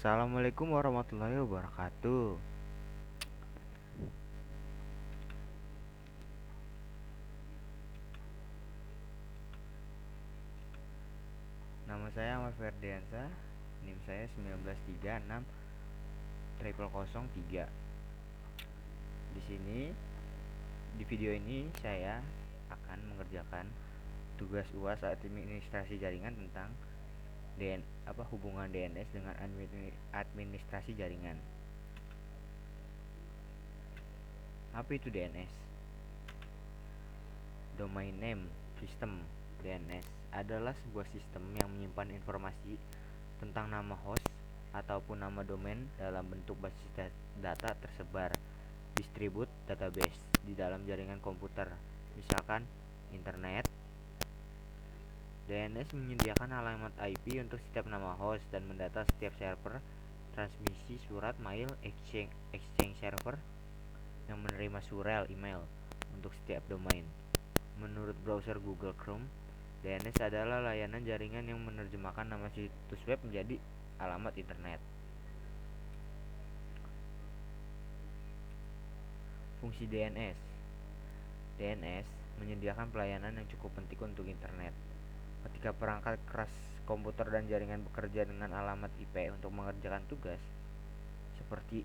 Assalamualaikum warahmatullahi wabarakatuh. Nama saya Ahmad Ferdiansa. NIM saya 1936 0003. Di sini di video ini saya akan mengerjakan tugas UAS administrasi jaringan tentang hubungan DNS dengan administrasi jaringan. Apa itu DNS? Domain Name System. DNS adalah sebuah sistem yang menyimpan informasi tentang nama host ataupun nama domain dalam bentuk basis data tersebar distribute database di dalam jaringan komputer, misalkan internet. DNS menyediakan alamat IP untuk setiap nama host dan mendata setiap server transmisi surat mail exchange server yang menerima surel email untuk setiap domain. Menurut browser Google Chrome, DNS adalah layanan jaringan yang menerjemahkan nama situs web menjadi alamat internet. Fungsi DNS. DNS menyediakan pelayanan yang cukup penting untuk internet. Ketika perangkat keras komputer dan jaringan bekerja dengan alamat IP untuk mengerjakan tugas seperti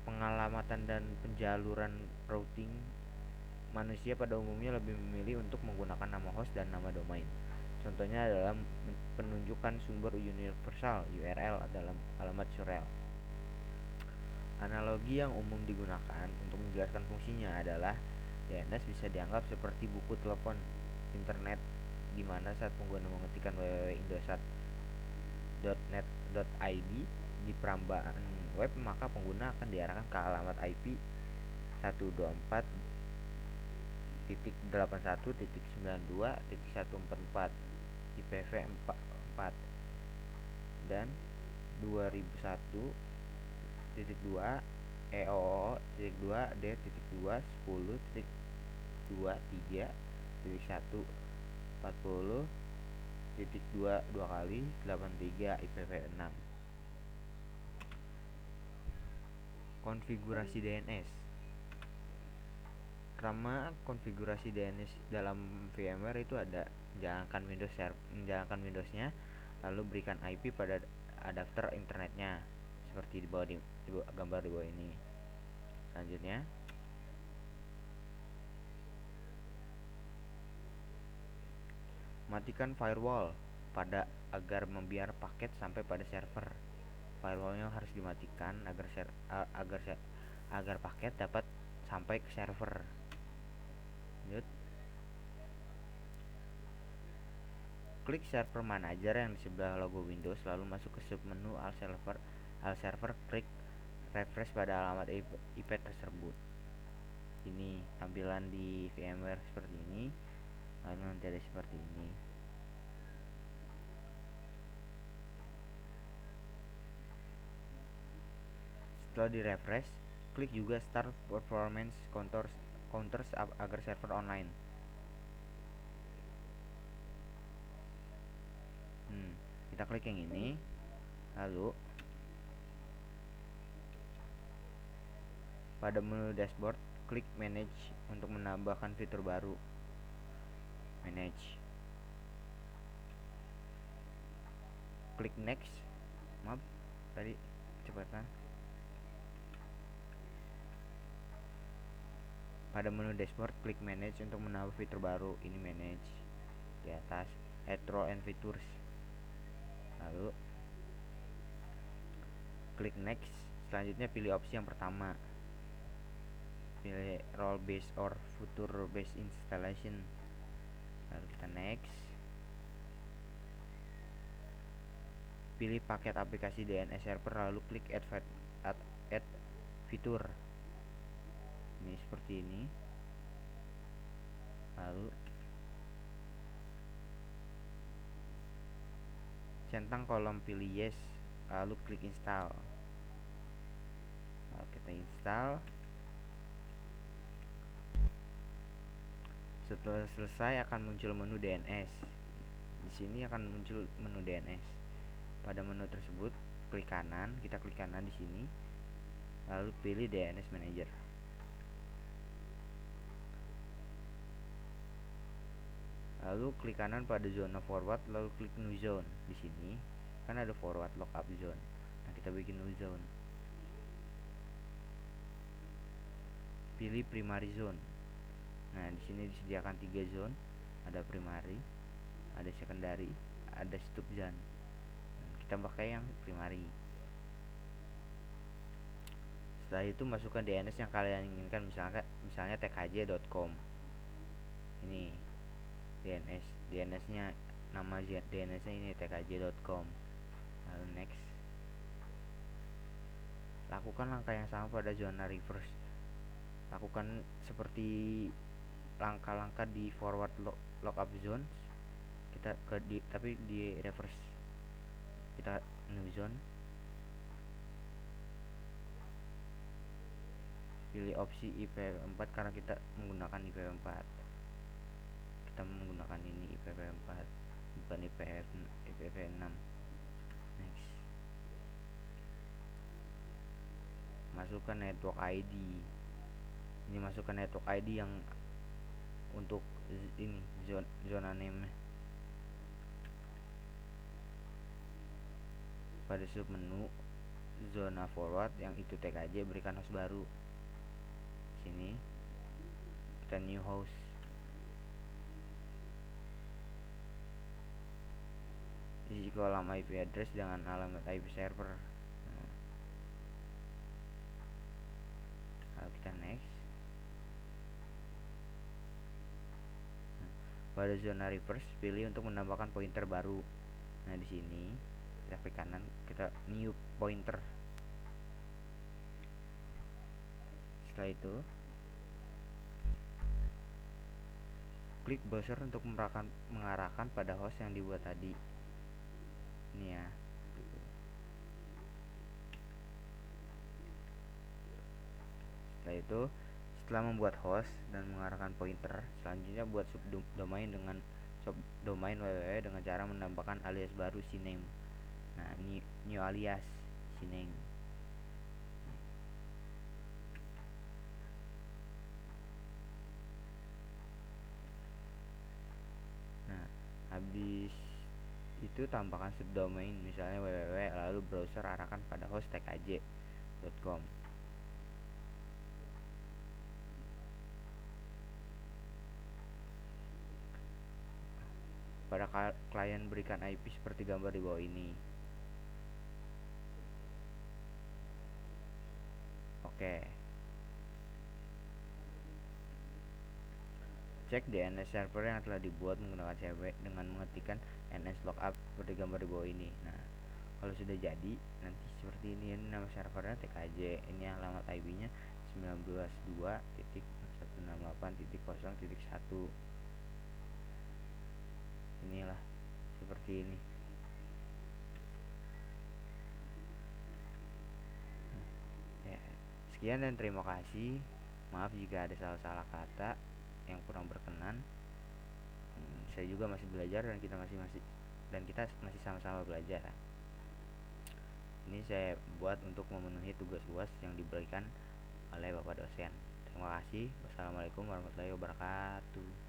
pengalamatan dan penjaluran routing, manusia pada umumnya lebih memilih untuk menggunakan nama host dan nama domain. Contohnya adalah penunjukan sumber universal URL dalam alamat surel. Analogi yang umum digunakan untuk menjelaskan fungsinya adalah DNS bisa dianggap seperti buku telepon internet, di mana saat pengguna mengetikkan www.indosat.net.id di perambahan web, maka pengguna akan diarahkan ke alamat IP 124.81.92.144 IPv4 dan 2001.2 EOO.2.10.23.1.40.2 kali 83 IPv6. Konfigurasi DNS. Nama konfigurasi DNS dalam VMware itu ada menjalankan Windowsnya, lalu berikan IP pada adapter internetnya seperti di bawah gambar di bawah ini. Selanjutnya, matikan firewall agar membiar paket sampai pada server. Firewallnya harus dimatikan agar paket dapat sampai ke server. Lanjut, klik server manager yang di sebelah logo Windows, lalu masuk ke submenu All server, klik refresh pada alamat IP tersebut. Ini tampilan di VMware seperti ini, lalu nanti ada seperti ini. Setelah di refresh, klik juga start performance counters agar server online. Kita klik yang ini, lalu pada menu dashboard klik manage untuk menambahkan fitur baru. Manage, klik next. Maaf, tadi kecepatan. Pada menu dashboard klik manage untuk menambah fitur baru. Ini manage di atas retro and features. Lalu klik next. Selanjutnya pilih opsi yang pertama, pilih role based or future based installation. Lalu kita next. Pilih paket aplikasi DNS server, lalu klik add fitur. Ini seperti ini. Lalu centang kolom pilih yes, lalu klik install. Lalu kita install. Setelah selesai akan muncul menu DNS. Di sini akan muncul menu DNS. Pada menu tersebut klik kanan, kita klik kanan di sini, lalu pilih DNS Manager. Lalu klik kanan pada zona forward, lalu klik new zone. Di sini kan ada forward lookup zone. Nah, kita bikin new zone. Pilih primary zone. Nah, di sini disediakan 3 zone, ada primary, ada secondary, ada stub zone. Kita pakai yang primary. Setelah itu masukkan DNS yang kalian inginkan, misalnya tkj.com. Ini DNS-nya, nama DNS-nya ini tkj.com. Lalu next. Lakukan langkah yang sama pada zona reverse. Lakukan seperti langkah-langkah di forward lookup zones. Tapi di reverse. Kita new zone. Pilih opsi IPv4 karena kita menggunakan IPv4. Kita menggunakan ini IPv4, bukan IPv6. Next. Masukkan network ID. Ini masukkan network ID yang untuk ini zona name. Pada submenu zona forward yang itu TKJ, berikan host baru. Sini kita new host. Isi kolam IP address dengan alamat IP server. Lalu kita next. Pada zona reverse, pilih untuk menambahkan pointer baru. Nah, di sini kita klik kanan, kita new pointer. Setelah itu klik browser untuk mengarahkan pada host yang dibuat tadi. Ini ya. Setelah membuat host dan mengarahkan pointer, selanjutnya buat subdomain www dengan cara menambahkan alias baru CNAME. Nah, new alias CNAME. Nah, habis itu tambahkan subdomain, misalnya www, lalu browser arahkan pada host tkj.com. Pada klien berikan IP seperti gambar di bawah ini. Oke. Cek DNS server yang telah dibuat menggunakan CW dengan mengetikkan nslookup seperti gambar di bawah ini. Nah, kalau sudah jadi nanti seperti ini nama servernya TKJ, ini alamat IP-nya 19.2.168.0.1. Inilah seperti ini. Ya, sekian dan terima kasih. Maaf jika ada salah-salah kata yang kurang berkenan. Saya juga masih belajar dan kita masih sama-sama belajar. Ini saya buat untuk memenuhi tugas UAS yang diberikan oleh Bapak dosen. Terima kasih. Wassalamualaikum warahmatullahi wabarakatuh.